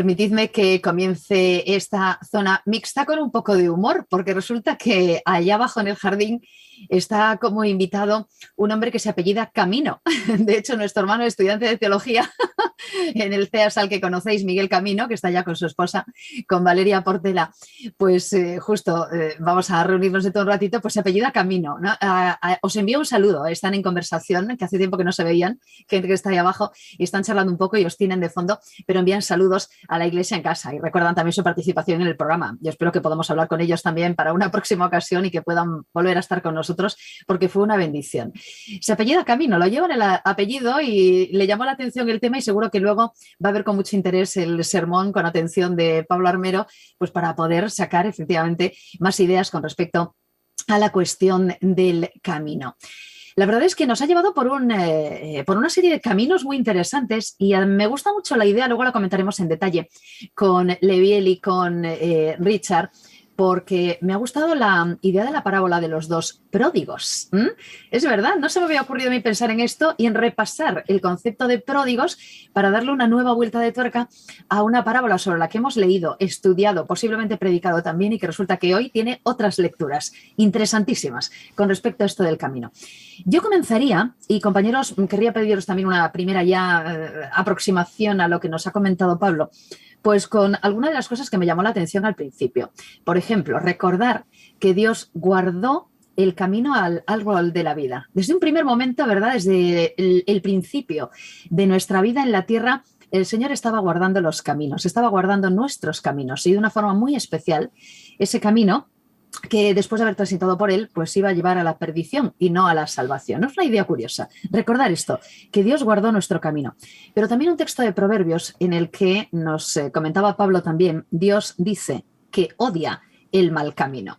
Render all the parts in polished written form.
Permitidme que comience esta zona mixta con un poco de humor, porque resulta que allá abajo en el jardín está como invitado un hombre que se apellida Camino. De hecho, nuestro hermano estudiante de teología en el CEAS que conocéis, Miguel Camino, que está ya con su esposa, con Valeria Portela, pues justo vamos a reunirnos de todo un ratito, pues se apellida Camino, ¿no? Os envío un saludo, están en conversación, que hace tiempo que no se veían, gente que está ahí abajo y están charlando un poco y os tienen de fondo, pero envían saludos a la iglesia en casa y recuerdan también su participación en el programa. Yo espero que podamos hablar con ellos también para una próxima ocasión y que puedan volver a estar con nosotros, porque fue una bendición. Se apellida Camino, lo lleva en el apellido y le llamó la atención el tema y seguro que luego va a ver con mucho interés el sermón con atención de Pablo Armero, pues para poder sacar efectivamente más ideas con respecto a la cuestión del camino. La verdad es que nos ha llevado por una serie de caminos muy interesantes y me gusta mucho la idea, luego la comentaremos en detalle con Leviel y con Richard, porque me ha gustado la idea de la parábola de los dos pródigos. Es verdad, no se me había ocurrido a mí pensar en esto y en repasar el concepto de pródigos para darle una nueva vuelta de tuerca a una parábola sobre la que hemos leído, estudiado, posiblemente predicado también y que resulta que hoy tiene otras lecturas interesantísimas con respecto a esto del camino. Yo comenzaría, y compañeros, querría pediros también una primera ya aproximación a lo que nos ha comentado Pablo, pues con alguna de las cosas que me llamó la atención al principio. Por ejemplo, recordar que Dios guardó el camino al árbol de la vida. Desde un primer momento, ¿verdad? Desde el principio de nuestra vida en la tierra, el Señor estaba guardando los caminos, estaba guardando nuestros caminos y de una forma muy especial ese camino que después de haber transitado por él, pues iba a llevar a la perdición y no a la salvación. Es una idea curiosa. Recordar esto, que Dios guardó nuestro camino. Pero también un texto de Proverbios en el que nos comentaba Pablo también, Dios dice que odia el mal camino.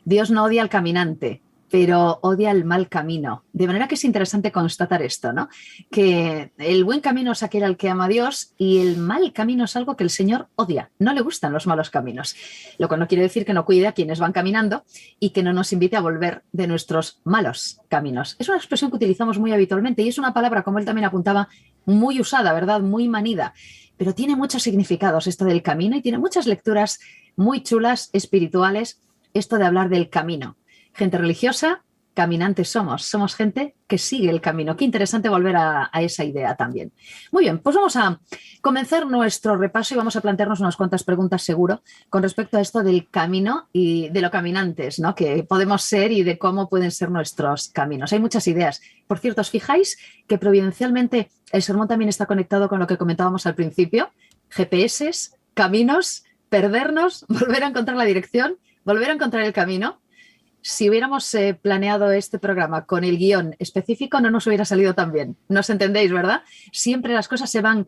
Dios no odia al caminante, pero odia el mal camino. De manera que es interesante constatar esto, ¿no? Que el buen camino es aquel al que ama a Dios y el mal camino es algo que el Señor odia. No le gustan los malos caminos. Lo cual no quiere decir que no cuide a quienes van caminando y que no nos invite a volver de nuestros malos caminos. Es una expresión que utilizamos muy habitualmente y es una palabra, como él también apuntaba, muy usada, ¿verdad? Muy manida. Pero tiene muchos significados esto del camino y tiene muchas lecturas muy chulas, espirituales, esto de hablar del camino. Gente religiosa, caminantes somos gente que sigue el camino. Qué interesante volver a esa idea también. Muy bien, pues vamos a comenzar nuestro repaso y vamos a plantearnos unas cuantas preguntas seguro con respecto a esto del camino y de lo caminantes, ¿no? Que podemos ser y de cómo pueden ser nuestros caminos. Hay muchas ideas. Por cierto, ¿os fijáis que providencialmente el sermón también está conectado con lo que comentábamos al principio? GPS, caminos, perdernos, volver a encontrar la dirección, volver a encontrar el camino. Si hubiéramos planeado este programa con el guión específico, no nos hubiera salido tan bien. ¿Nos entendéis, verdad? Siempre las cosas se van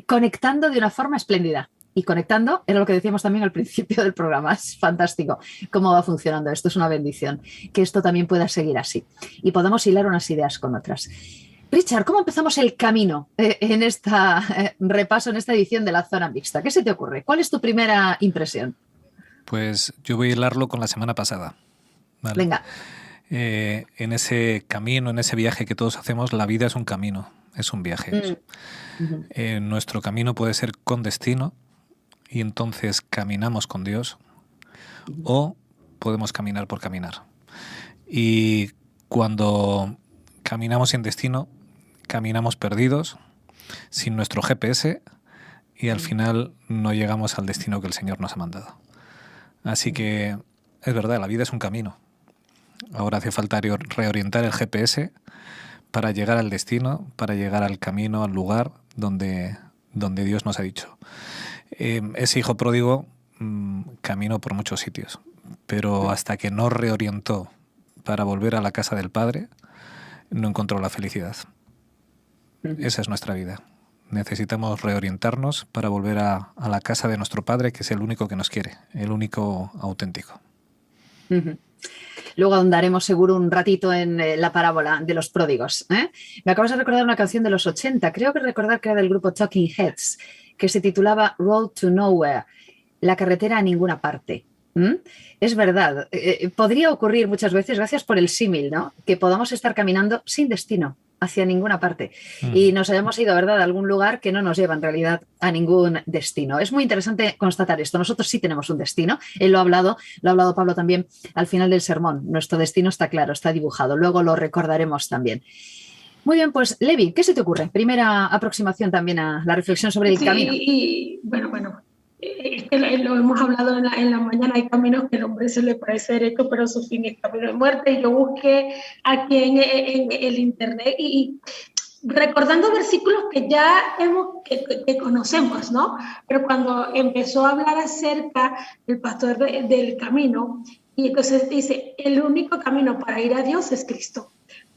conectando de una forma espléndida. Y conectando, era lo que decíamos también al principio del programa. Es fantástico cómo va funcionando esto. Es una bendición que esto también pueda seguir así. Y podamos hilar unas ideas con otras. Richard, ¿cómo empezamos el camino en este repaso, en esta edición de la zona mixta? ¿Qué se te ocurre? ¿Cuál es tu primera impresión? Pues yo voy a hilarlo con la semana pasada. ¿Vale? Venga. En ese camino, en ese viaje que todos hacemos, la vida es un camino, es un viaje. Nuestro camino puede ser con destino y entonces caminamos con Dios o podemos caminar por caminar. Y cuando caminamos sin destino, caminamos perdidos, sin nuestro GPS y al final no llegamos al destino que el Señor nos ha mandado. Así que es verdad, la vida es un camino. Ahora hace falta reorientar el GPS para llegar al destino, para llegar al camino, al lugar donde Dios nos ha dicho. Ese hijo pródigo caminó por muchos sitios, pero hasta que no reorientó para volver a la casa del Padre, no encontró la felicidad. Esa es nuestra vida. Necesitamos reorientarnos para volver a la casa de nuestro Padre, que es el único que nos quiere, el único auténtico. Luego ahondaremos seguro un ratito en la parábola de los pródigos. Me acabas de recordar una canción de los 80, creo que recordar que era del grupo Talking Heads, que se titulaba Road to Nowhere, la carretera a ninguna parte. Es verdad, podría ocurrir muchas veces, gracias por el símil, ¿no? Que podamos estar caminando sin destino. hacia ninguna parte y nos hayamos ido, ¿verdad?, a algún lugar que no nos lleva en realidad a ningún destino. Es muy interesante constatar esto. Nosotros sí tenemos un destino. Él lo ha hablado Pablo también al final del sermón. Nuestro destino está claro, está dibujado. Luego lo recordaremos también. Muy bien, pues Levi, ¿qué se te ocurre? Primera aproximación también a la reflexión sobre el camino. Sí, y bueno, es que lo hemos hablado en la mañana, hay caminos que al hombre se le parece derecho, pero su fin es camino de muerte. Y yo busqué aquí en el internet y recordando versículos que ya que conocemos, ¿no? Pero cuando empezó a hablar acerca del pastor del camino, y entonces dice, el único camino para ir a Dios es Cristo,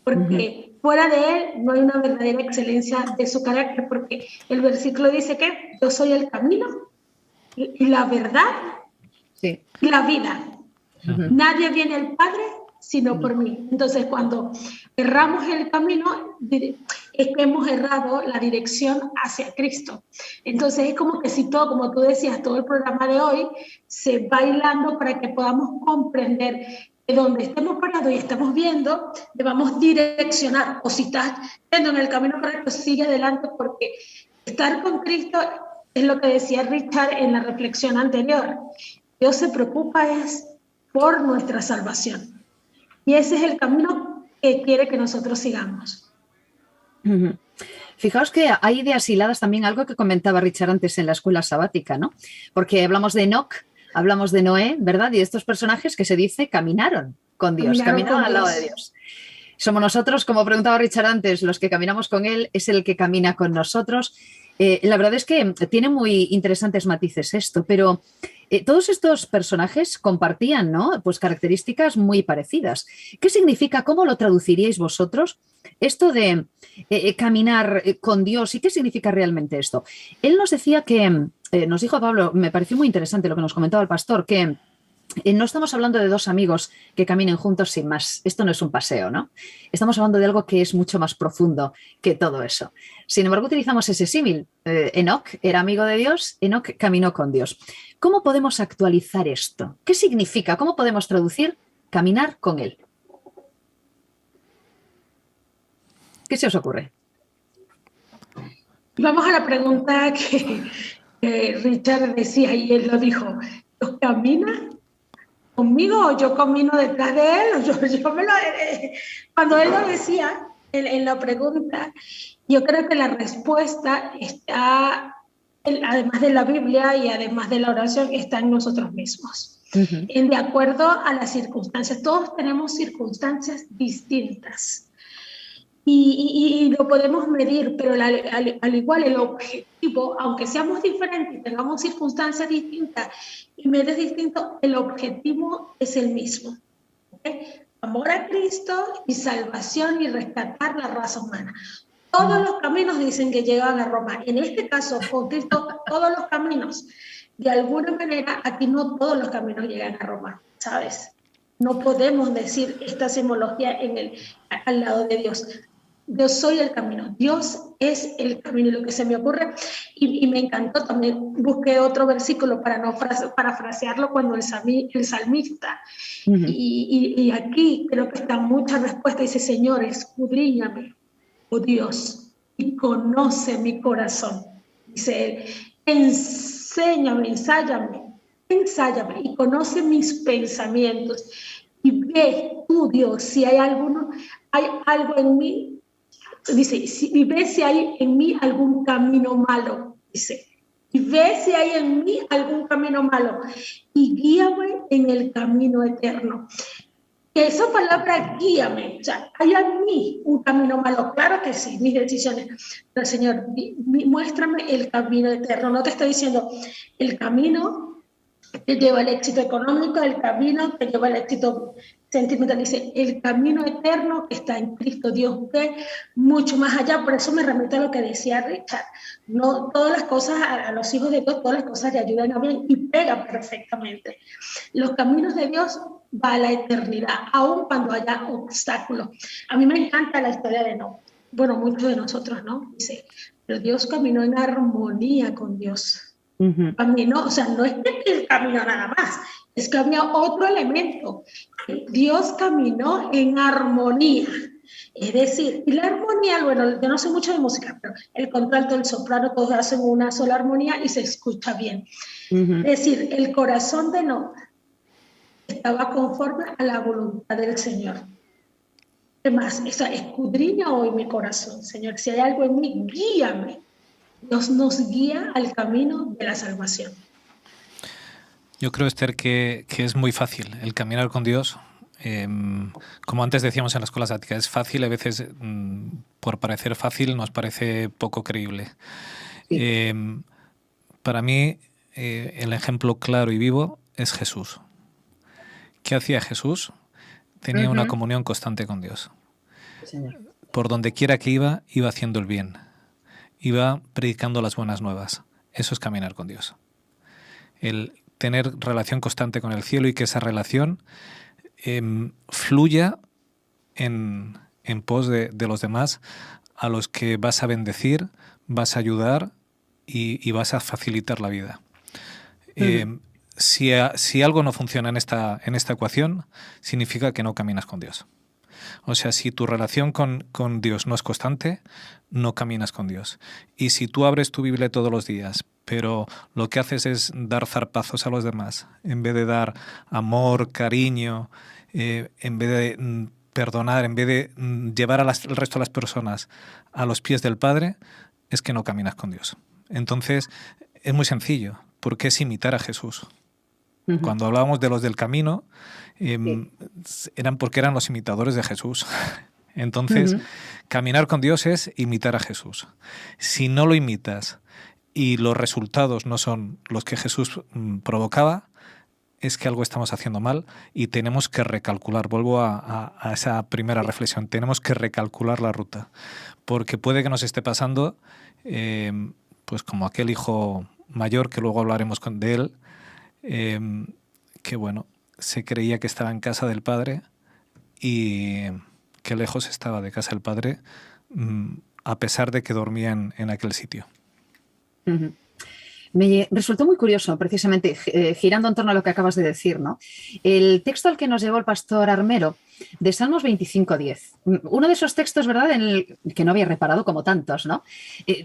porque fuera de él no hay una verdadera excelencia de su carácter, porque el versículo dice que yo soy el camino y la verdad y la vida. Nadie viene al Padre sino por mí. Entonces, cuando erramos el camino, es que hemos errado la dirección hacia Cristo. Entonces, es como que si todo, como tú decías, todo el programa de hoy se va hilando para que podamos comprender que donde estemos parados y estamos viendo, debamos direccionar. O si estás yendo en el camino correcto, sigue adelante, porque estar con Cristo es lo que decía Richard en la reflexión anterior. Dios se preocupa es por nuestra salvación. Y ese es el camino que quiere que nosotros sigamos. Fijaos que hay ideas hiladas también, algo que comentaba Richard antes en la escuela sabática, ¿no? Porque hablamos de Enoc, hablamos de Noé, ¿verdad? Y estos personajes que se dice caminaron con Dios, caminaron al lado de Dios. Somos nosotros, como preguntaba Richard antes, los que caminamos con él, es el que camina con nosotros. La verdad es que tiene muy interesantes matices esto, pero todos estos personajes compartían, ¿no?, pues características muy parecidas. ¿Qué significa? ¿Cómo lo traduciríais vosotros? Esto de caminar con Dios, ¿y qué significa realmente esto? Él nos decía que, nos dijo Pablo, me pareció muy interesante lo que nos comentaba el pastor, que no estamos hablando de dos amigos que caminen juntos sin más. Esto no es un paseo, ¿no? Estamos hablando de algo que es mucho más profundo que todo eso. Sin embargo, utilizamos ese símil. Enoc era amigo de Dios, Enoc caminó con Dios. ¿Cómo podemos actualizar esto? ¿Qué significa? ¿Cómo podemos traducir caminar con Él? ¿Qué se os ocurre? Vamos a la pregunta que Richard decía y él lo dijo. ¿Los camina conmigo o yo camino detrás de él? Cuando él lo decía en la pregunta, yo creo que la respuesta está, además de la Biblia y además de la oración, está en nosotros mismos. De acuerdo a las circunstancias, todos tenemos circunstancias distintas. Y lo podemos medir, pero al igual el objetivo, aunque seamos diferentes y tengamos circunstancias distintas y medios distintos, el objetivo es el mismo. ¿Okay? Amor a Cristo y salvación y rescatar la raza humana. Todos los caminos dicen que llegan a Roma. En este caso, con Cristo, todos los caminos. De alguna manera, aquí no todos los caminos llegan a Roma, ¿sabes? No podemos decir esta simbología al lado de Dios. Yo soy el camino, Dios es el camino. Y lo que se me ocurre, y me encantó, también busqué otro versículo para no parafrasearlo cuando el salmista, y aquí creo que está mucha respuesta. Dice: Señor, escudriñame, oh Dios, y conoce mi corazón. Dice él: enséñame, ensáyame y conoce mis pensamientos, y ve tú, Dios, si hay algo en mí. Dice, y ve si hay en mí algún camino malo, dice, y ve si hay en mí algún camino malo, y guíame en el camino eterno. Esa palabra guíame, o sea, ¿hay en mí un camino malo? Claro que sí, mis decisiones. Pero Señor, muéstrame el camino eterno. No te estoy diciendo el camino que lleva al éxito económico, el camino que lleva al éxito sentimental. Dice, el camino eterno que está en Cristo. Dios ve mucho más allá. Por eso me remito a lo que decía Richard. No todas las cosas, a los hijos de Dios, todas las cosas le ayudan a bien y pegan perfectamente. Los caminos de Dios va a la eternidad, aun cuando haya obstáculos. A mí me encanta la historia de Noé. Bueno, muchos de nosotros, ¿no? Dice, pero Dios caminó en armonía con Dios. Caminó, o sea, no es que él caminó nada más, es que había otro elemento. Dios caminó en armonía. Es decir, y la armonía, bueno, yo no sé mucho de música, pero el contralto, el soprano, todos hacen una sola armonía y se escucha bien. Es decir, el corazón de Noah estaba conforme a la voluntad del Señor. Además, escudriña hoy mi corazón, Señor. Si hay algo en mí, guíame. Dios nos guía al camino de la salvación. Yo creo, Esther, que es muy fácil el caminar con Dios. Como antes decíamos en la escuela sática, es fácil, a veces por parecer fácil nos parece poco creíble. Sí. Para mí, el ejemplo claro y vivo es Jesús. ¿Qué hacía Jesús? Tenía una comunión constante con Dios. Señor. Por donde quiera que iba, iba haciendo el bien. Iba predicando las buenas nuevas. Eso es caminar con Dios. El tener relación constante con el cielo y que esa relación fluya en pos de los demás, a los que vas a bendecir, vas a ayudar y vas a facilitar la vida. Si algo no funciona en esta ecuación, significa que no caminas con Dios. O sea, si tu relación con Dios no es constante, no caminas con Dios. Y si tú abres tu Biblia todos los días, pero lo que haces es dar zarpazos a los demás, en vez de dar amor, cariño, en vez de perdonar, en vez de llevar al resto de las personas a los pies del Padre, es que no caminas con Dios. Entonces, es muy sencillo, porque es imitar a Jesús. Cuando hablábamos de los del camino, eran porque eran los imitadores de Jesús. Entonces, caminar con Dios es imitar a Jesús. Si no lo imitas y los resultados no son los que Jesús provocaba, es que algo estamos haciendo mal y tenemos que recalcular. Vuelvo a esa primera reflexión. Tenemos que recalcular la ruta. Porque puede que nos esté pasando, pues como aquel hijo mayor, que luego hablaremos de él, que bueno, se creía que estaba en casa del padre y que lejos estaba de casa del padre, a pesar de que dormía en aquel sitio. Me resultó muy curioso, precisamente, girando en torno a lo que acabas de decir, ¿no? El texto al que nos llevó el pastor Armero, de Salmos 25:10. Uno de esos textos, ¿verdad?, en el que no había reparado como tantos, ¿no?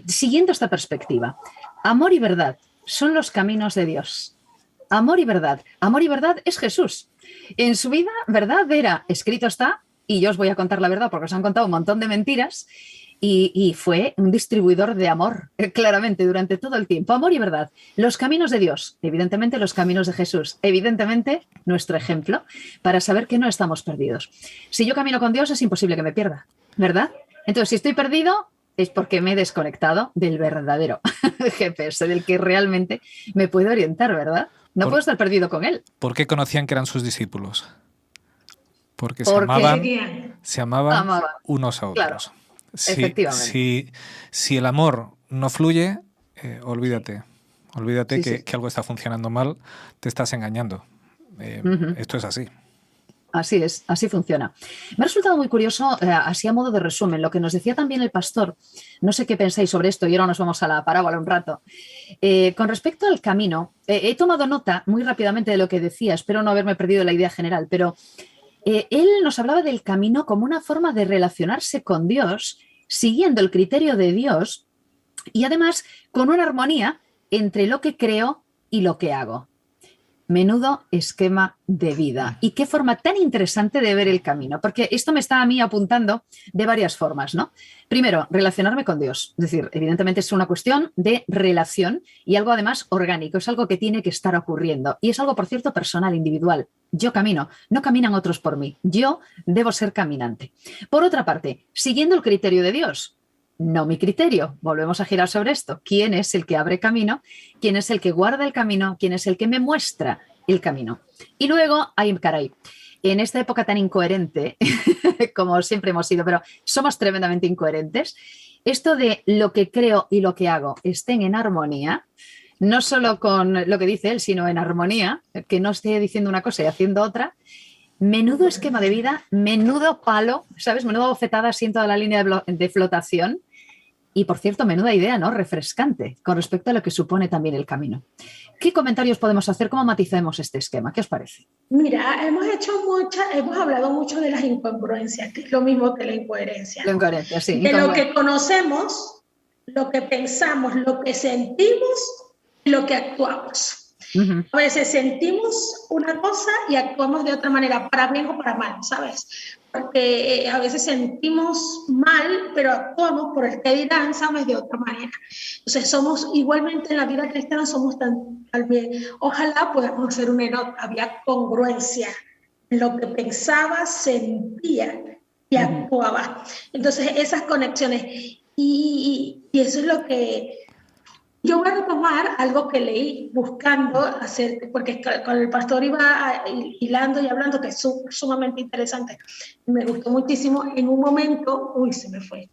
Siguiendo esta perspectiva, amor y verdad son los caminos de Dios. Amor y verdad. Amor y verdad es Jesús. En su vida, verdad era, escrito está, y yo os voy a contar la verdad porque os han contado un montón de mentiras, y fue un distribuidor de amor, claramente, durante todo el tiempo. Amor y verdad. Los caminos de Dios, evidentemente los caminos de Jesús, evidentemente nuestro ejemplo, para saber que no estamos perdidos. Si yo camino con Dios es imposible que me pierda, ¿verdad? Entonces, si estoy perdido, es porque me he desconectado del verdadero GPS, del que realmente me puede orientar, ¿verdad? No puedo estar perdido con él. ¿Por qué conocían que eran sus discípulos? Porque se amaban unos a otros. Claro, efectivamente. Si el amor no fluye, olvídate sí. que algo está funcionando mal, te estás engañando. Esto es así. Así es, así funciona. Me ha resultado muy curioso, así a modo de resumen, lo que nos decía también el pastor. No sé qué pensáis sobre esto y ahora nos vamos a la parábola un rato. Con respecto al camino, he tomado nota muy rápidamente de lo que decía, espero no haberme perdido la idea general, pero él nos hablaba del camino como una forma de relacionarse con Dios, siguiendo el criterio de Dios y además con una armonía entre lo que creo y lo que hago. Menudo esquema de vida. Y qué forma tan interesante de ver el camino, porque esto me está a mí apuntando de varias formas, ¿no? Primero, relacionarme con Dios. Es decir, evidentemente es una cuestión de relación y algo además orgánico, es algo que tiene que estar ocurriendo. Y es algo, por cierto, personal, individual. Yo camino, no caminan otros por mí. Yo debo ser caminante. Por otra parte, siguiendo el criterio de Dios. No mi criterio. Volvemos a girar sobre esto. ¿Quién es el que abre camino? ¿Quién es el que guarda el camino? ¿Quién es el que me muestra el camino? Y luego, ay, caray, en esta época tan incoherente, como siempre hemos sido, pero somos tremendamente incoherentes, esto de lo que creo y lo que hago estén en armonía, no solo con lo que dice él, sino en armonía, que no esté diciendo una cosa y haciendo otra. Menudo esquema de vida, menudo palo, ¿sabes? Menudo bofetada así en toda la línea de flotación. Y por cierto, menuda idea, ¿no? Refrescante con respecto a lo que supone también el camino. ¿Qué comentarios podemos hacer? ¿Cómo matizamos este esquema? ¿Qué os parece? Mira, hemos hablado mucho de las incongruencias, que es lo mismo que la incoherencia, La ¿no? incoherencia, sí. De lo que conocemos, lo que pensamos, lo que sentimos y lo que actuamos. A veces sentimos una cosa y actuamos de otra manera, para bien o para mal, ¿sabes? Porque a veces sentimos mal, pero actuamos por el que dirán, ¿sabes? De otra manera. Entonces somos, igualmente en la vida cristiana somos tal vez, ojalá podamos hacer había congruencia en lo que pensaba, sentía y actuaba. Entonces esas conexiones, y eso es lo que... Yo voy a retomar algo que leí buscando hacer, porque con el pastor iba hilando y hablando, que es sumamente interesante. Me gustó muchísimo. En un momento, se me fue.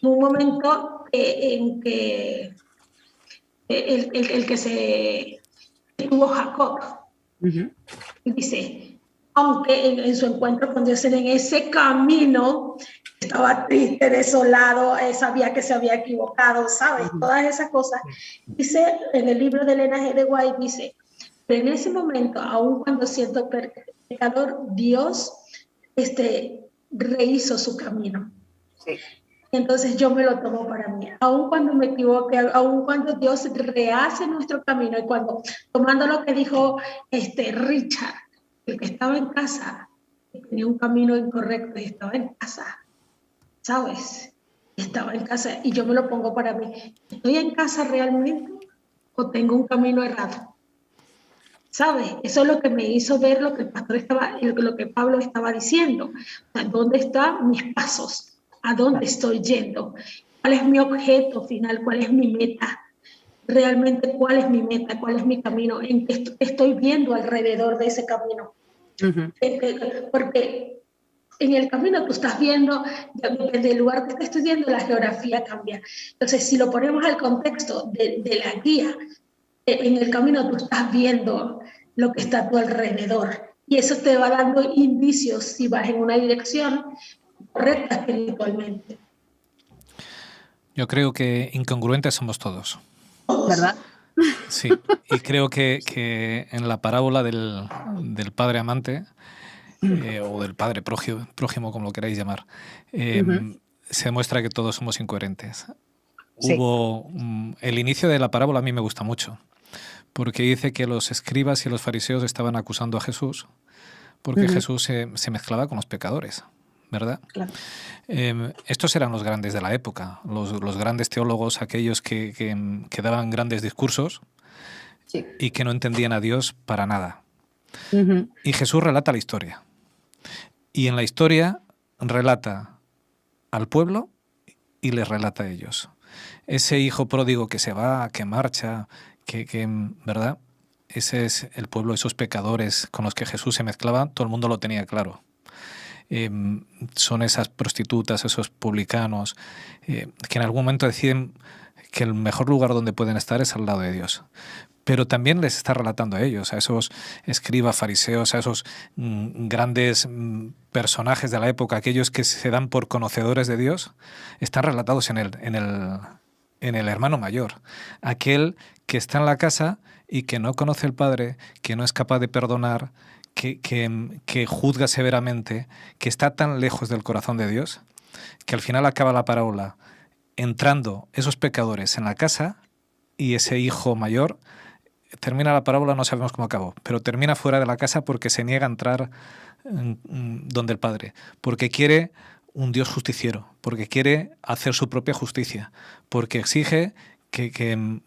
En un momento en que el que se tuvo Jacob, dice, aunque en su encuentro con Dios en ese camino estaba triste, desolado, sabía que se había equivocado, ¿sabes? Todas esas cosas. Dice en el libro de Elena G. de White, dice, pero en ese momento, aun cuando siento pecador, Dios rehizo su camino. Sí. Entonces yo me lo tomo para mí. Aun cuando me equivoque, aun cuando Dios rehace nuestro camino, y cuando, tomando lo que dijo Richard, el que estaba en casa, tenía un camino incorrecto y estaba en casa, ¿sabes? Estaba en casa y yo me lo pongo para mí. ¿Estoy en casa realmente o tengo un camino errado? ¿Sabes? Eso es lo que me hizo ver lo que lo que Pablo estaba diciendo. O sea, ¿dónde están mis pasos? ¿A dónde estoy yendo? ¿Cuál es mi objeto final? ¿Cuál es mi meta? Realmente, ¿cuál es mi meta? ¿Cuál es mi camino? ¿En qué estoy viendo alrededor de ese camino? Porque en el camino tú estás viendo, desde el lugar que estés viendo, la geografía cambia. Entonces, si lo ponemos al contexto de la guía, en el camino tú estás viendo lo que está a tu alrededor. Y eso te va dando indicios si vas en una dirección correcta espiritualmente. Yo creo que incongruentes somos todos. ¿Verdad? Sí, y creo que en la parábola del padre amante, o del padre prójimo, como lo queráis llamar, se demuestra que todos somos incoherentes. Sí. El inicio de la parábola a mí me gusta mucho, porque dice que los escribas y los fariseos estaban acusando a Jesús porque Jesús se mezclaba con los pecadores, ¿verdad? Claro. Estos eran los grandes de la época, los grandes teólogos, aquellos que daban grandes discursos, Sí. y que no entendían a Dios para nada. Y Jesús relata la historia. Y en la historia relata al pueblo y les relata a ellos. Ese hijo pródigo que se va, que marcha, ¿verdad? Ese es el pueblo, esos pecadores con los que Jesús se mezclaba, todo el mundo lo tenía claro. Son esas prostitutas, esos publicanos, que en algún momento deciden que el mejor lugar donde pueden estar es al lado de Dios. Pero también les está relatando a ellos, a esos escribas, fariseos, a esos grandes personajes de la época, aquellos que se dan por conocedores de Dios, están relatados en el hermano mayor, aquel que está en la casa y que no conoce al Padre, que no es capaz de perdonar, que juzga severamente, que está tan lejos del corazón de Dios, que al final acaba la parábola entrando esos pecadores en la casa, y ese hijo mayor termina la parábola, no sabemos cómo acabó, pero termina fuera de la casa porque se niega a entrar donde el Padre, porque quiere un Dios justiciero, porque quiere hacer su propia justicia, porque exige que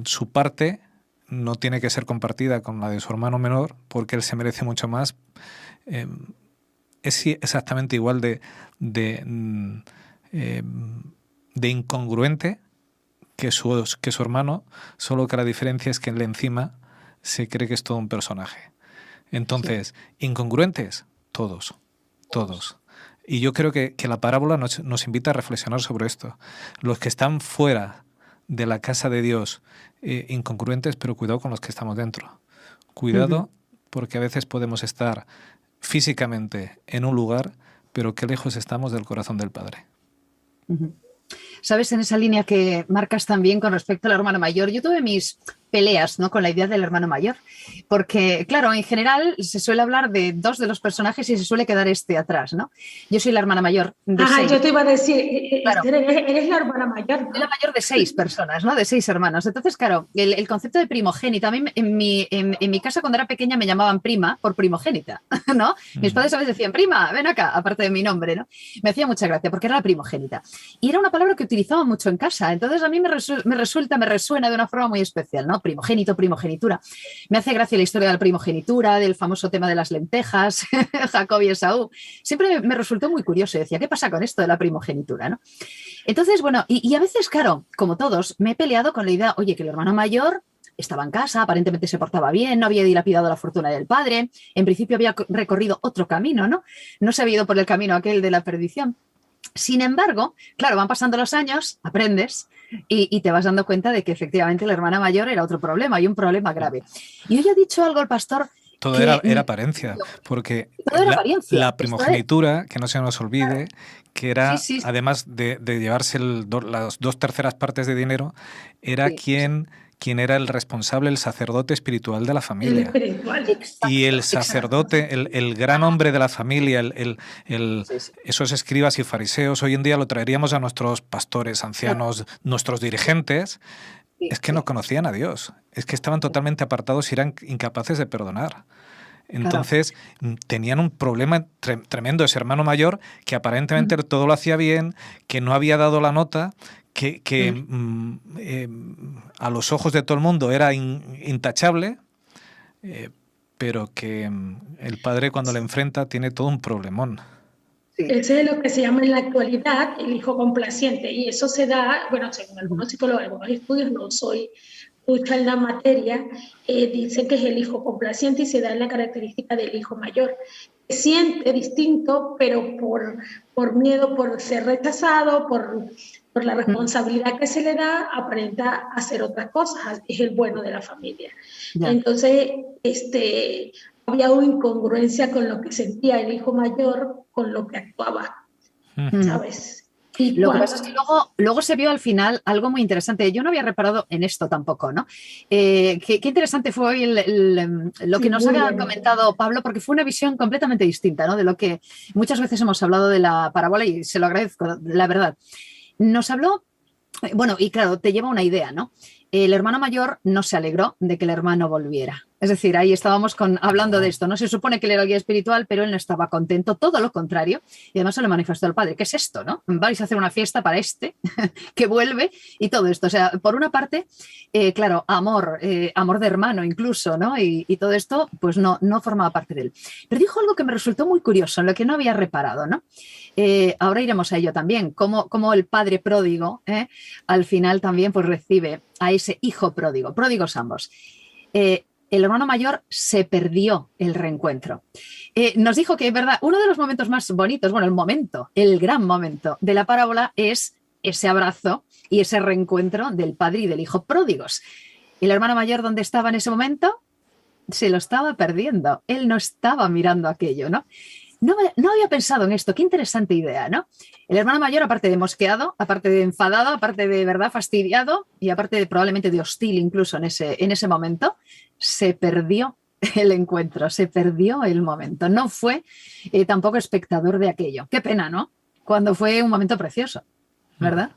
su parte no tiene que ser compartida con la de su hermano menor, porque él se merece mucho más. Es exactamente igual de incongruente que su hermano, solo que la diferencia es que él encima se cree que es todo un personaje. Entonces, incongruentes, todos. Y yo creo que la parábola nos invita a reflexionar sobre esto. Los que están fuera de la casa de Dios, incongruentes, pero cuidado con los que estamos dentro. Cuidado, porque a veces podemos estar físicamente en un lugar, pero qué lejos estamos del corazón del Padre. ¿sabes? En esa línea que marcas también con respecto al hermano mayor. Yo tuve mis peleas, ¿no?, con la idea del hermano mayor, porque, claro, en general se suele hablar de 2 de los personajes y se suele quedar atrás, ¿no? Yo soy la hermana mayor de 6. Yo te iba a decir, claro, eres la hermana mayor, ¿no? Soy la mayor de 6 personas, ¿no? De 6 hermanos. Entonces, claro, el concepto de primogénita, a mí en mi casa cuando era pequeña me llamaban prima por primogénita, ¿no? Mis padres a veces decían, prima, ven acá, aparte de mi nombre, ¿no? Me hacía mucha gracia porque era la primogénita. Y era una palabra que utilizaba mucho en casa, entonces a mí me resuena de una forma muy especial, ¿no? Primogénito, primogenitura. Me hace gracia la historia de la primogenitura, del famoso tema de las lentejas, Jacob y Esaú. Siempre me resultó muy curioso y decía, ¿qué pasa con esto de la primogenitura, no? Entonces, bueno, y a veces, claro, como todos, me he peleado con la idea, oye, que el hermano mayor estaba en casa, aparentemente se portaba bien, no había dilapidado la fortuna del padre, en principio había recorrido otro camino, ¿no? No se había ido por el camino aquel de la perdición. Sin embargo, claro, van pasando los años, aprendes y te vas dando cuenta de que efectivamente la hermana mayor era otro problema y un problema grave. Y hoy ha dicho algo el pastor. Todo era apariencia, porque la primogenitura, que no se nos olvide, que era, además de llevarse las 2/3 partes de dinero, era quien era el responsable, el sacerdote espiritual de la familia. Y el sacerdote, el gran hombre de la familia, esos escribas y fariseos, hoy en día lo traeríamos a nuestros pastores, ancianos, nuestros dirigentes. Es que no conocían a Dios, es que estaban totalmente apartados y eran incapaces de perdonar. Entonces tenían un problema tremendo, ese hermano mayor que aparentemente todo lo hacía bien, que no había dado la nota, que a los ojos de todo el mundo era intachable, pero que el padre cuando le enfrenta tiene todo un problemón. Ese es lo que se llama en la actualidad el hijo complaciente, y eso se da, bueno, según algunos psicólogos, algunos estudios, no soy mucha en la materia, dicen que es el hijo complaciente y se da en la característica del hijo mayor. Se siente distinto, pero por miedo, por ser rechazado, por la responsabilidad que se le da, aparenta hacer otras cosas, es el bueno de la familia. Entonces, había una incongruencia con lo que sentía el hijo mayor, con lo que actuaba, ¿sabes? Y lo que pasa es que luego se vio al final algo muy interesante. Yo no había reparado en esto tampoco, ¿no? Qué interesante fue hoy lo que nos ha comentado Pablo, porque fue una visión completamente distinta, ¿no? De lo que muchas veces hemos hablado de la parábola, y se lo agradezco, la verdad. Nos habló, bueno, y claro, te lleva una idea, ¿no? El hermano mayor no se alegró de que el hermano volviera. Es decir, ahí estábamos hablando de esto, ¿no? Se supone que él era el guía espiritual, pero él no estaba contento, todo lo contrario. Y además se lo manifestó al padre. ¿Qué es esto, no? Vais a hacer una fiesta para que vuelve y todo esto. O sea, por una parte, claro, amor de hermano incluso, ¿no? Y todo esto, pues no formaba parte de él. Pero dijo algo que me resultó muy curioso, en lo que no había reparado, ¿no? Ahora iremos a ello también, cómo el padre pródigo, al final también pues recibe a ese hijo pródigo, pródigos ambos. El hermano mayor se perdió el reencuentro. Nos dijo que, es verdad, uno de los momentos más bonitos, bueno, el gran momento de la parábola es ese abrazo y ese reencuentro del padre y del hijo pródigos. El hermano mayor, ¿dónde estaba en ese momento? Se lo estaba perdiendo. Él no estaba mirando aquello, ¿no? No había pensado en esto, qué interesante idea, ¿no? El hermano mayor, aparte de mosqueado, aparte de enfadado, aparte de verdad fastidiado y aparte de probablemente de hostil incluso en ese momento, se perdió el encuentro, se perdió el momento. No fue tampoco espectador de aquello. Qué pena, ¿no? Cuando fue un momento precioso, ¿verdad?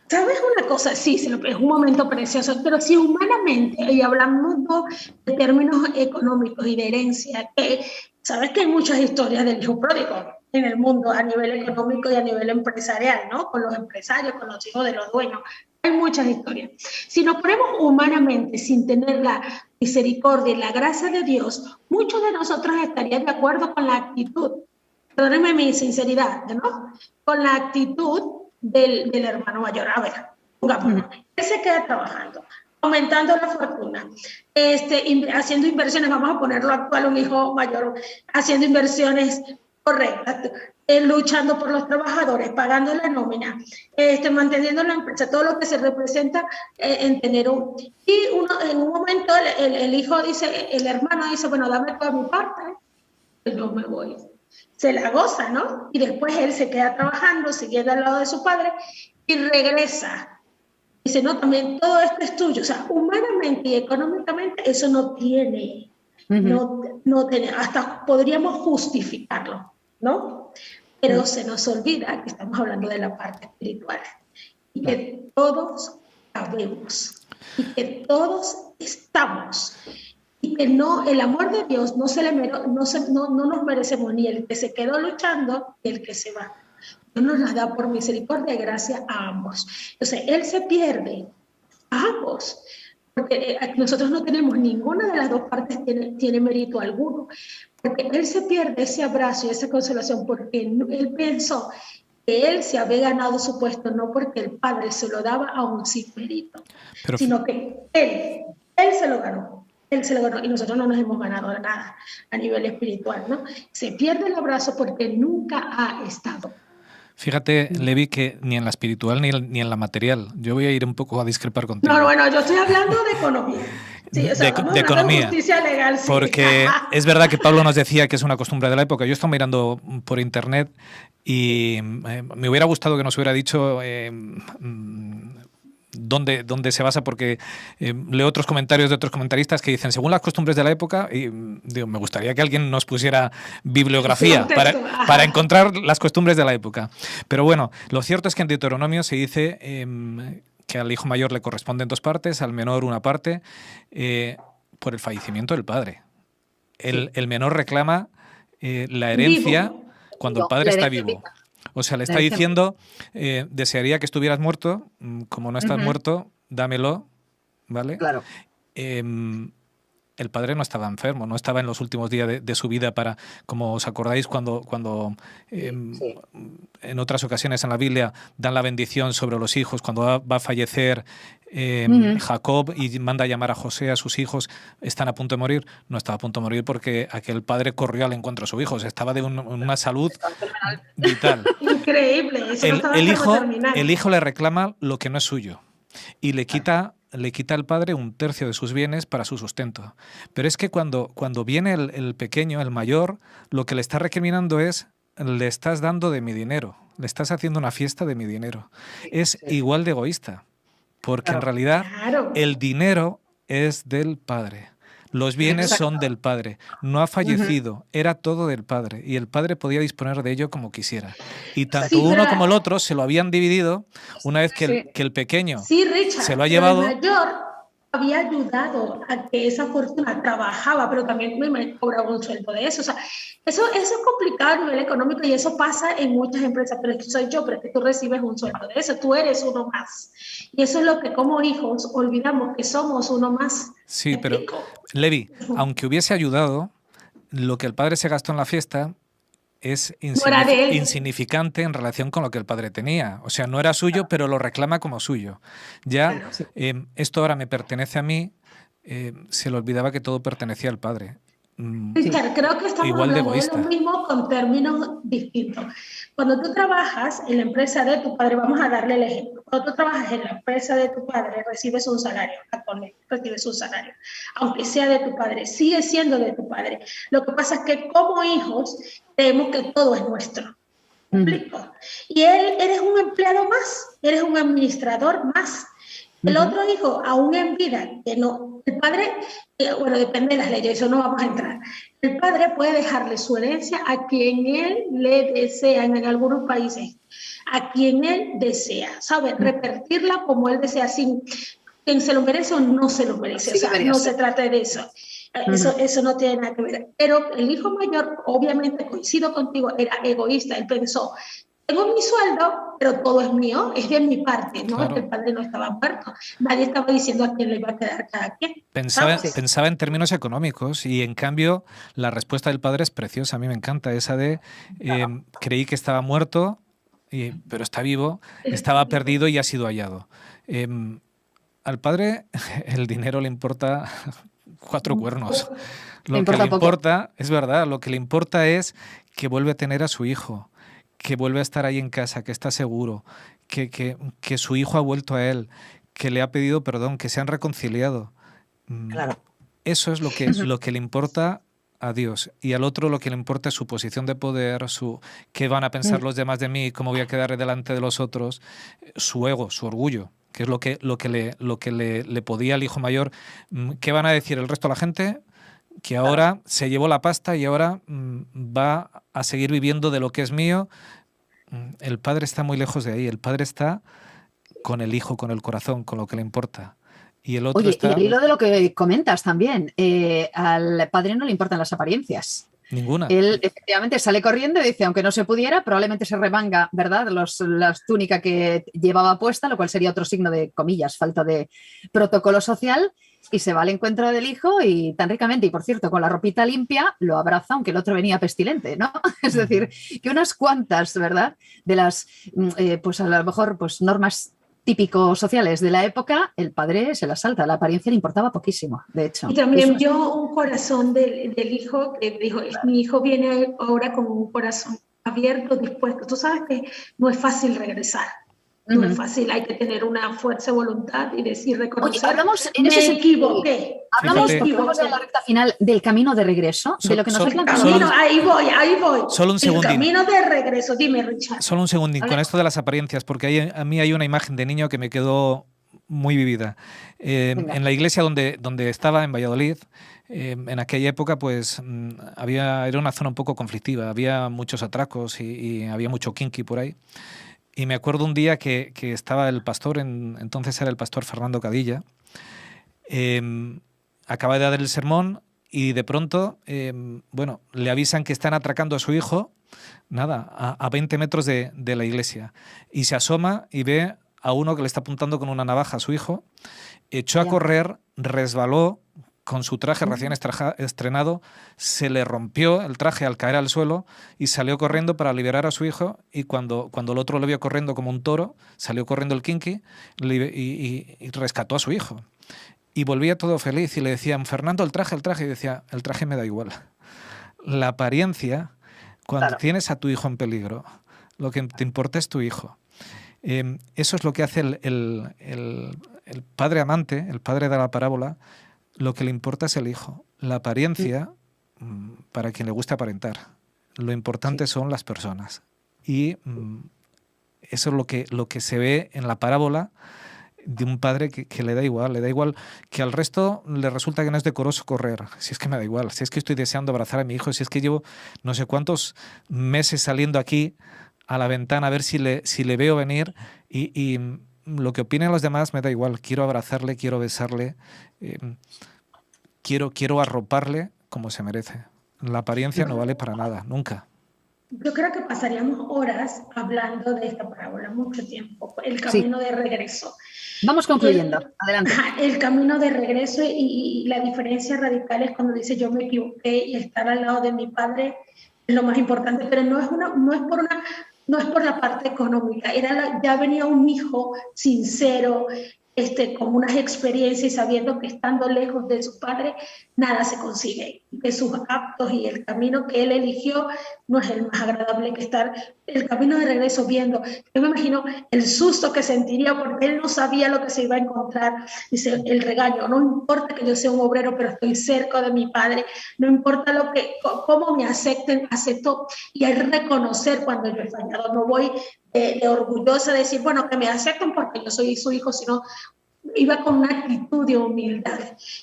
¿Sabes una cosa? Sí, es un momento precioso, pero si humanamente, y hablando de términos económicos y de herencia, que sabes que hay muchas historias del hijo pródigo en el mundo a nivel económico y a nivel empresarial, ¿no? Con los empresarios, con los hijos de los dueños. Hay muchas historias. Si nos ponemos humanamente sin tener la misericordia y la gracia de Dios, muchos de nosotros estarían de acuerdo con la actitud, perdónenme mi sinceridad, ¿no? Con la actitud del hermano mayor. A ver, pongámonos. Él se queda trabajando, aumentando la fortuna, haciendo inversiones, vamos a ponerlo actual, un hijo mayor, haciendo inversiones correctas, luchando por los trabajadores, pagando la nómina, manteniendo la empresa, todo lo que se representa en tener en un momento el hijo dice, el hermano dice, bueno, dame toda mi parte, y yo me voy. se la goza, ¿no? Y después él se queda trabajando, siguiendo al lado de su padre y regresa. Dice, no, también todo esto es tuyo. O sea, humanamente y económicamente eso no tiene, no tiene, hasta podríamos justificarlo, ¿no? Pero se nos olvida que estamos hablando de la parte espiritual y que todos sabemos y que todos estamos. Y que no, el amor de Dios no nos merecemos ni el que se quedó luchando ni el que se va. Dios nos las da por misericordia y gracia a ambos. Entonces, Él se pierde a ambos, porque nosotros no tenemos ninguna de las dos partes tiene mérito alguno, porque Él se pierde ese abrazo y esa consolación porque Él pensó que Él se había ganado su puesto, no porque el Padre se lo daba a un sin mérito, sino que Él se lo ganó. Él se lo ganó y nosotros no nos hemos ganado nada a nivel espiritual, ¿no? Se pierde el abrazo porque nunca ha estado. Fíjate, Levi, que ni en la espiritual ni en la material. Yo voy a ir un poco a discrepar contigo. No, bueno, yo estoy hablando de economía. Sí, o sea, de economía. Justicia legal, sí. Porque es verdad que Pablo nos decía que es una costumbre de la época. Yo estaba mirando por internet y me hubiera gustado que nos hubiera dicho dónde se basa, porque leo otros comentarios de otros comentaristas que dicen, según las costumbres de la época, y digo, me gustaría que alguien nos pusiera bibliografía para encontrar las costumbres de la época. Pero bueno, lo cierto es que en Deuteronomio se dice que al hijo mayor le corresponden 2 partes, al menor 1 parte, por el fallecimiento del padre. El menor reclama la herencia cuando el padre está vivo. O sea, le está diciendo, desearía que estuvieras muerto, como no estás muerto, dámelo, ¿vale? Claro. El padre no estaba enfermo, no estaba en los últimos días de su vida para, como os acordáis, cuando en otras ocasiones en la Biblia dan la bendición sobre los hijos, cuando va a fallecer Jacob y manda a llamar a José, a sus hijos, están a punto de morir. No estaba a punto de morir porque aquel padre corrió al encuentro de su hijo, o sea, estaba de una salud vital. Increíble, eso el hijo le reclama lo que no es suyo y le quita al padre 1/3 de sus bienes para su sustento. Pero es que cuando viene el pequeño, el mayor, lo que le está recriminando es, le estás dando de mi dinero, le estás haciendo una fiesta de mi dinero. Es igual de egoísta, porque en realidad el dinero es del padre. Los bienes son del padre. No ha fallecido, era todo del padre. Y el padre podía disponer de ello como quisiera. Y tanto uno como el otro se lo habían dividido una vez que el pequeñño Richard, se lo ha llevado. El mayor había ayudado a que esa fortuna trabajaba, pero también me cobraba un sueldo de eso. O sea, eso es complicado a nivel económico y eso pasa en muchas empresas, pero es que soy yo, pero es que tú recibes un sueldo de eso, tú eres uno más. Y eso es lo que como hijos olvidamos, que somos uno más. Sí, pero Levi, aunque hubiese ayudado, lo que el padre se gastó en la fiesta es insignificante en relación con lo que el padre tenía. O sea, no era suyo, pero lo reclama como suyo. Ya, esto ahora me pertenece a mí, se le olvidaba que todo pertenecía al padre. Richard, creo que estamos igual hablando de lo mismo con términos distintos. Cuando tú trabajas en la empresa de tu padre, vamos a darle el ejemplo. Cuando tú trabajas en la empresa de tu padre, recibes un salario, actualmente recibes un salario. Aunque sea de tu padre, sigue siendo de tu padre. Lo que pasa es que como hijos creemos que todo es nuestro. ¿Me explico? Y eres un empleado más, eres un administrador más. El otro hijo, aún en vida, que no, el padre, bueno, depende de las leyes, eso no vamos a entrar. El padre puede dejarle su herencia a quien él le desea, en algunos países, a quien él desea, ¿sabes? Repartirla como él desea, sin quien se lo merece o no se lo merece, o sea, no se trata de eso. Eso no tiene nada que ver. Pero el hijo mayor, obviamente, coincido contigo, era egoísta, él pensó, tengo mi sueldo, pero todo es mío, es de mi parte, ¿no? Claro. El padre no estaba muerto. Nadie estaba diciendo a quién le iba a quedar cada quien. Pensaba en términos económicos y, en cambio, la respuesta del padre es preciosa. A mí me encanta esa de creí que estaba muerto, pero está vivo, estaba perdido y ha sido hallado. Al padre el dinero le importa 4 cuernos. Lo que le importa, es verdad, lo que le importa es que vuelve a tener a su hijo, que vuelve a estar ahí en casa, que está seguro, que su hijo ha vuelto a él, que le ha pedido perdón, que se han reconciliado. Claro. Eso es lo que le importa a Dios, y al otro lo que le importa es su posición de poder, qué van a pensar los demás de mí, cómo voy a quedar delante de los otros, su ego, su orgullo, que es lo que le podía al hijo mayor. ¿Qué van a decir el resto de la gente? Que ahora se llevó la pasta y ahora va a seguir viviendo de lo que es mío. El padre está muy lejos de ahí, el padre está con el hijo, con el corazón, con lo que le importa. Y el otro está... Y al hilo de lo que comentas también, al padre no le importan las apariencias. Ninguna. Él efectivamente sale corriendo y dice, aunque no se pudiera, probablemente se remanga, ¿verdad? La túnica que llevaba puesta, lo cual sería otro signo de, comillas, falta de protocolo social, y se va al encuentro del hijo y tan ricamente, y por cierto, con la ropita limpia, lo abraza, aunque el otro venía pestilente, ¿no? Es decir, que unas cuantas, ¿verdad? De las, pues a lo mejor, pues normas típicos sociales de la época, el padre se la salta, la apariencia le importaba poquísimo, de hecho. Y también vio un corazón del hijo que dijo, mi hijo viene ahora con un corazón abierto, dispuesto. Tú sabes que no es fácil regresar. No es fácil, hay que tener una fuerza de voluntad y decir, reconocer, oye, hablamos en me ese equivoqué. Hablamos en la recta final del camino de regreso, de lo que nos ahí voy. Solo un segundín. El camino de regreso, dime, Richard. Solo un segundín, con esto de las apariencias, porque a mí hay una imagen de niño que me quedó muy vivida. En la iglesia donde estaba, en Valladolid, en aquella época, pues era una zona un poco conflictiva, había muchos atracos y había mucho kinky por ahí. Y me acuerdo un día que estaba el pastor, entonces era el pastor Fernando Cadilla, acaba de dar el sermón y de pronto, le avisan que están atracando a su hijo, a 20 metros de la iglesia. Y se asoma y ve a uno que le está apuntando con una navaja a su hijo, echó a correr, resbaló con su traje recién estrenado, se le rompió el traje al caer al suelo y salió corriendo para liberar a su hijo, y cuando el otro lo vio corriendo como un toro, salió corriendo el kinky y rescató a su hijo. Y volvía todo feliz y le decían, Fernando, el traje, y decía, el traje me da igual. La apariencia, cuando tienes a tu hijo en peligro, lo que te importa es tu hijo. Eso es lo que hace el padre amante, el padre de la parábola. Lo que le importa es el hijo. La apariencia, para quien le gusta aparentar. Lo importante son las personas. Y eso es lo que se ve en la parábola de un padre que le da igual que al resto le resulta que no es decoroso correr. Si es que me da igual, si es que estoy deseando abrazar a mi hijo, si es que llevo no sé cuántos meses saliendo aquí a la ventana a ver si le veo venir, y lo que opinen los demás me da igual. Quiero abrazarle, quiero besarle, quiero arroparle como se merece. La apariencia no vale para nada, nunca. Yo creo que pasaríamos horas hablando de esta parábola, mucho tiempo, el camino de regreso. Vamos concluyendo, adelante. El camino de regreso y la diferencia radical es cuando dice yo me equivoqué y estar al lado de mi padre es lo más importante, pero no es por la parte económica, ya venía un hijo sincero, con unas experiencias y sabiendo que estando lejos de su padre nada se consigue, que sus actos y el camino que él eligió no es el más agradable que estar el camino de regreso viendo. Yo me imagino el susto que sentiría porque él no sabía lo que se iba a encontrar. Dice el regaño, no importa que yo sea un obrero pero estoy cerca de mi padre, no importa cómo me acepto, y el reconocer cuando yo he fallado. No voy de orgullosa de decir, bueno, que me acepten porque yo soy su hijo, sino iba con una actitud de humildad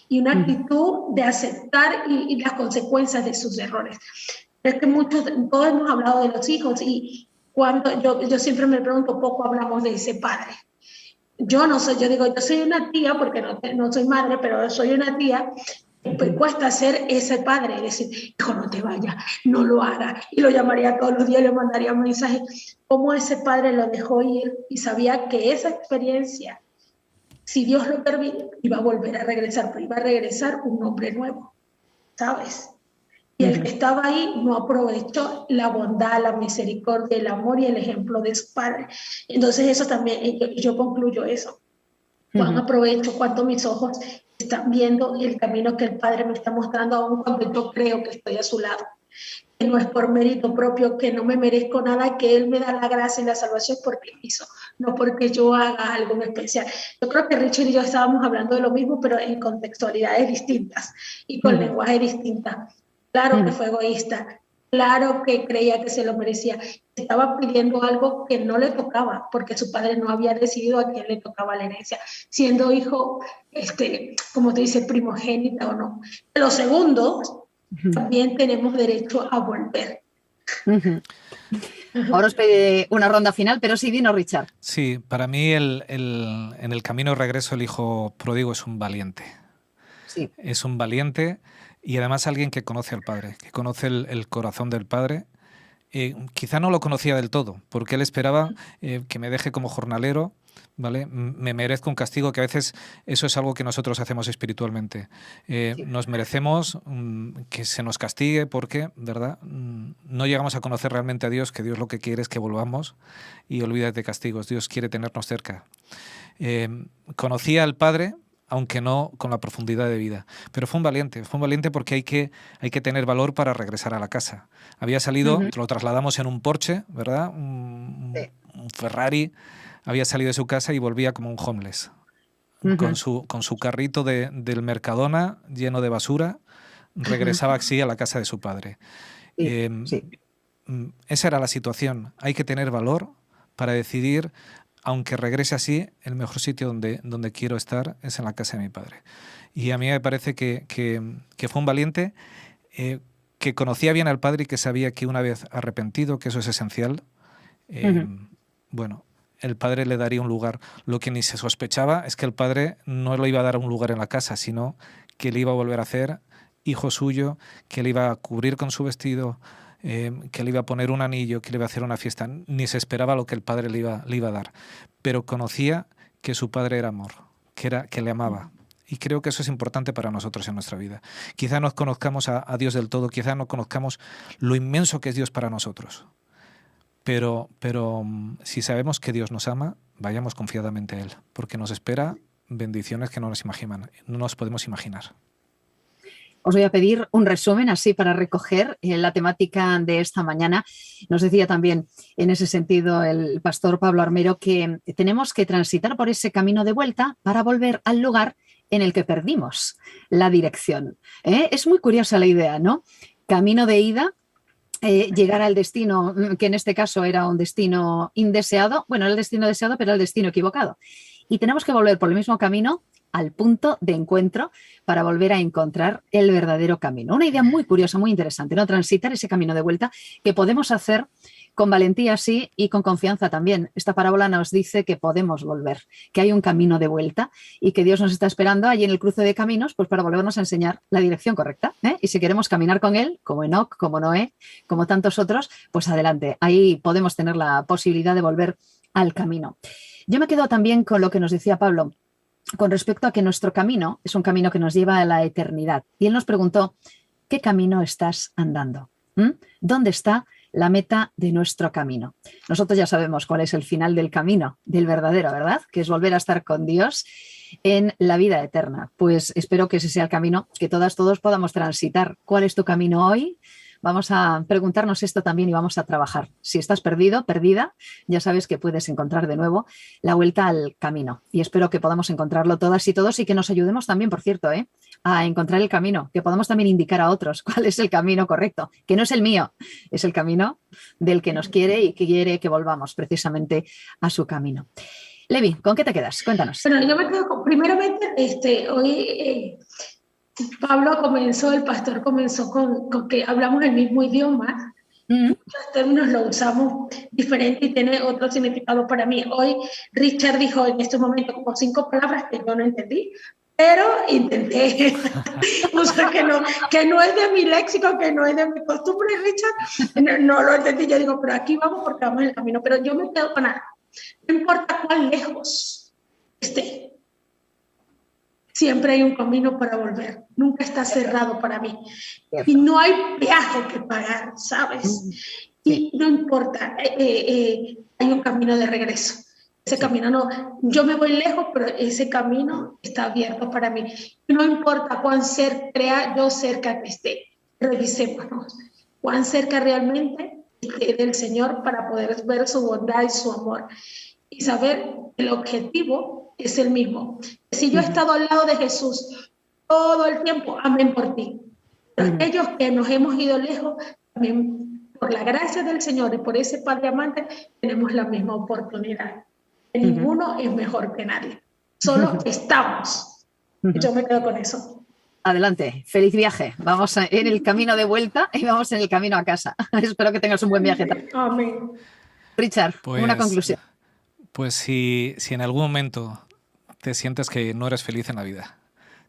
y una actitud de aceptar y las consecuencias de sus errores. Es que todos hemos hablado de los hijos, y cuando yo siempre me pregunto, poco hablamos de ese padre. Yo soy una tía, porque no soy madre, pero soy una tía. Pues cuesta ser ese padre, decir, hijo, no te vayas, no lo hagas, y lo llamaría todos los días, le mandaría un mensaje. Cómo ese padre lo dejó ir y sabía que esa experiencia, si Dios lo permite, iba a volver a regresar, pero iba a regresar un hombre nuevo, ¿sabes? Y el que estaba ahí no aprovechó la bondad, la misericordia, el amor y el ejemplo de su padre. Entonces eso también, yo concluyo eso. Cuán aprovecho, cuánto mis ojos están viendo el camino que el Padre me está mostrando, aún cuando yo creo que estoy a su lado. Que no es por mérito propio, que no me merezco nada, que Él me da la gracia y la salvación porque hizo, no porque yo haga algo especial. Yo creo que Richard y yo estábamos hablando de lo mismo, pero en contextualidades distintas y con lenguaje distintas. claro que fue egoísta, claro que creía que se lo merecía. Estaba pidiendo algo que no le tocaba, porque su padre no había decidido a quién le tocaba la herencia, siendo hijo, como te dice, primogénita o no. Lo segundo, también tenemos derecho a volver. Ahora os pediré una ronda final, pero sí, dinos, Richard. Sí, para mí en el camino de regreso el hijo pródigo es un valiente. Sí. Es un valiente y además alguien que conoce al Padre, que conoce el corazón del Padre. Quizá no lo conocía del todo, porque él esperaba que me deje como jornalero, ¿vale? Me merezco un castigo, que a veces eso es algo que nosotros hacemos espiritualmente. Nos merecemos que se nos castigue porque, ¿verdad? No llegamos a conocer realmente a Dios, que Dios lo que quiere es que volvamos y olvídate de castigos. Dios quiere tenernos cerca. Conocía al Padre, aunque no con la profundidad de vida. Pero fue un valiente porque hay que tener valor para regresar a la casa. Había salido, lo trasladamos en un Porsche, ¿verdad? Un Ferrari, había salido de su casa y volvía como un homeless, con su carrito del Mercadona lleno de basura, regresaba así a la casa de su padre. Esa era la situación. Hay que tener valor para decidir, aunque regrese así, el mejor sitio donde quiero estar es en la casa de mi padre. Y a mí me parece que fue un valiente, que conocía bien al padre y que sabía que una vez arrepentido, que eso es esencial, bueno, el padre le daría un lugar. Lo que ni se sospechaba es que el padre no le iba a dar un lugar en la casa, sino que le iba a volver a hacer hijo suyo, que le iba a cubrir con su vestido, que le iba a poner un anillo, que le iba a hacer una fiesta. Ni se esperaba lo que el padre le iba a dar. Pero conocía que su padre era amor, que le amaba. Y creo que eso es importante para nosotros en nuestra vida. Quizá no conozcamos a Dios del todo, quizá no conozcamos lo inmenso que es Dios para nosotros. Pero si sabemos que Dios nos ama, vayamos confiadamente a Él, porque nos espera bendiciones que no nos podemos imaginar. Os voy a pedir un resumen así para recoger la temática de esta mañana. Nos decía también en ese sentido el pastor Pablo Armero que tenemos que transitar por ese camino de vuelta para volver al lugar en el que perdimos la dirección. Es muy curiosa la idea, ¿no? Camino de ida, llegar al destino, que en este caso era un destino indeseado, bueno, era el destino deseado, pero el destino equivocado. Y tenemos que volver por el mismo camino al punto de encuentro para volver a encontrar el verdadero camino. Una idea muy curiosa, muy interesante, ¿no? Transitar ese camino de vuelta que podemos hacer con valentía, sí, y con confianza también. Esta parábola nos dice que podemos volver, que hay un camino de vuelta y que Dios nos está esperando allí en el cruce de caminos, pues para volvernos a enseñar la dirección correcta, ¿eh? Y si queremos caminar con Él, como Enoc, como Noé, como tantos otros, pues adelante. Ahí podemos tener la posibilidad de volver al camino. Yo me quedo también con lo que nos decía Pablo, con respecto a que nuestro camino es un camino que nos lleva a la eternidad. Y él nos preguntó, ¿qué camino estás andando? ¿Dónde está la meta de nuestro camino? Nosotros ya sabemos cuál es el final del camino, del verdadero, ¿verdad? Que es volver a estar con Dios en la vida eterna. Pues espero que ese sea el camino que todos podamos transitar. ¿Cuál es tu camino hoy? Vamos a preguntarnos esto también y vamos a trabajar. Si estás perdido, perdida, ya sabes que puedes encontrar de nuevo la vuelta al camino. Y espero que podamos encontrarlo todas y todos y que nos ayudemos también, por cierto, a encontrar el camino, que podamos también indicar a otros cuál es el camino correcto, que no es el mío, es el camino del que nos quiere y que quiere que volvamos precisamente a su camino. Levi, ¿con qué te quedas? Cuéntanos. Bueno, yo me quedo con, primeramente, hoy... el pastor comenzó con que hablamos el mismo idioma. Los términos los usamos diferente y tiene otro significado para mí. Hoy Richard dijo en este momento como 5 palabras que yo no entendí, pero intenté. O sea, que no es de mi léxico, que no es de mi costumbre, Richard. No lo entendí. Yo digo, pero aquí vamos porque vamos en el camino. Pero yo me quedo con algo. No importa cuán lejos esté, siempre hay un camino para volver. Nunca está cerrado para mí. Y no hay peaje que pagar, ¿sabes? Y no importa, hay un camino de regreso. Ese camino no, yo me voy lejos, pero ese camino está abierto para mí. Y no importa cuán cerca yo cerca que esté, revisémonos. Cuán cerca realmente esté del Señor para poder ver su bondad y su amor. Y saber el objetivo es el mismo. Si yo he estado al lado de Jesús todo el tiempo, amén por ti. Aquellos que nos hemos ido lejos, también por la gracia del Señor y por ese Padre amante, tenemos la misma oportunidad. Ninguno es mejor que nadie. Solo estamos. Yo me quedo con eso. Adelante, feliz viaje. Vamos en el camino de vuelta y vamos en el camino a casa. Espero que tengas un buen viaje. Amén. Richard, una conclusión. Pues si en algún momento te sientes que no eres feliz en la vida,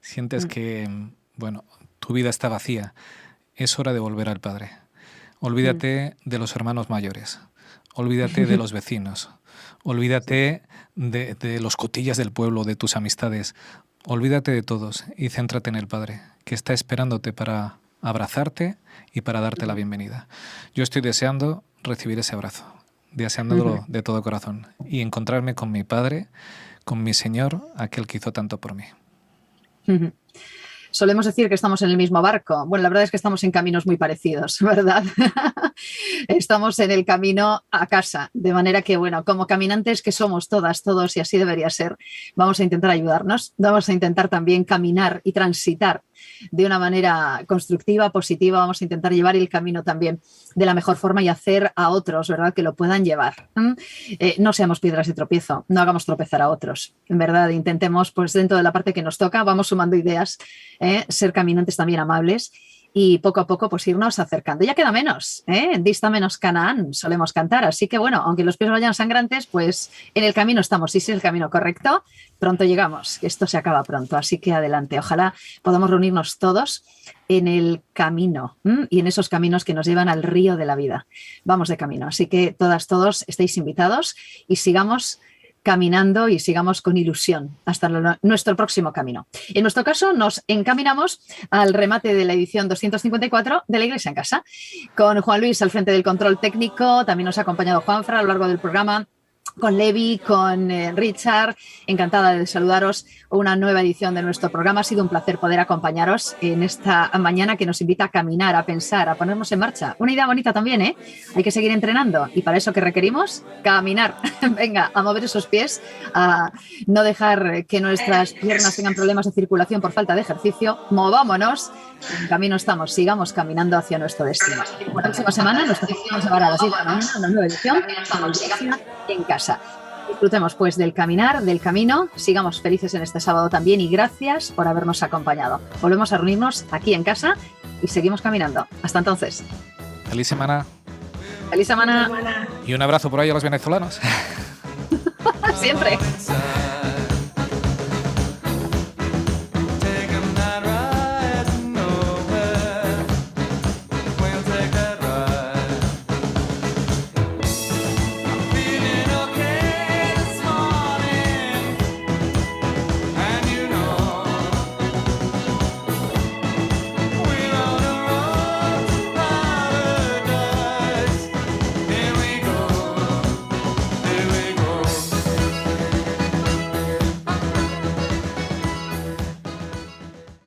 sientes que, bueno, tu vida está vacía, es hora de volver al Padre. Olvídate de los hermanos mayores, olvídate de los vecinos, olvídate de los cotillas del pueblo, de tus amistades. Olvídate de todos y céntrate en el Padre, que está esperándote para abrazarte y para darte la bienvenida. Yo estoy deseando recibir ese abrazo, deseándolo de todo corazón y encontrarme con mi Padre, con mi Señor, aquel que hizo tanto por mí. Solemos decir que estamos en el mismo barco. Bueno, la verdad es que estamos en caminos muy parecidos, ¿verdad? Estamos en el camino a casa, de manera que, bueno, como caminantes que somos todas, todos, y así debería ser, vamos a intentar ayudarnos, vamos a intentar también caminar y transitar de una manera constructiva, positiva, vamos a intentar llevar el camino también de la mejor forma y hacer a otros, ¿verdad?, que lo puedan llevar. No seamos piedras de tropiezo, no hagamos tropezar a otros, en verdad, intentemos, pues dentro de la parte que nos toca, vamos sumando ideas, ser caminantes también amables y poco a poco pues irnos acercando. Ya queda menos, dista menos Canaán, solemos cantar, así que bueno, aunque los pies vayan sangrantes, pues en el camino estamos, si es el camino correcto, pronto llegamos, que esto se acaba pronto, así que adelante, ojalá podamos reunirnos todos en el camino y en esos caminos que nos llevan al río de la vida. Vamos de camino, así que todas, todos estáis invitados y sigamos caminando y sigamos con ilusión hasta nuestro próximo camino. En nuestro caso nos encaminamos al remate de la edición 254 de La Iglesia en Casa, con Juan Luis al frente del control técnico, también nos ha acompañado Juanfra a lo largo del programa, con Levi, con Richard, encantada de saludaros, una nueva edición de nuestro programa. Ha sido un placer poder acompañaros en esta mañana que nos invita a caminar, a pensar, a ponernos en marcha. Una idea bonita también, ¿eh? Hay que seguir entrenando y para eso ¿qué requerimos? Caminar. Venga, a mover esos pies, a no dejar que nuestras piernas tengan problemas de circulación por falta de ejercicio. Movámonos. En camino estamos, sigamos caminando hacia nuestro destino. La próxima semana nos vamos a llevar a las 6 de la mañana una nueva edición en casa. Disfrutemos pues del caminar, del camino, sigamos felices en este sábado también y gracias por habernos acompañado. Volvemos a reunirnos aquí en casa y seguimos caminando. Hasta entonces. Feliz semana. Feliz semana. Y un abrazo por ahí a los venezolanos. Siempre.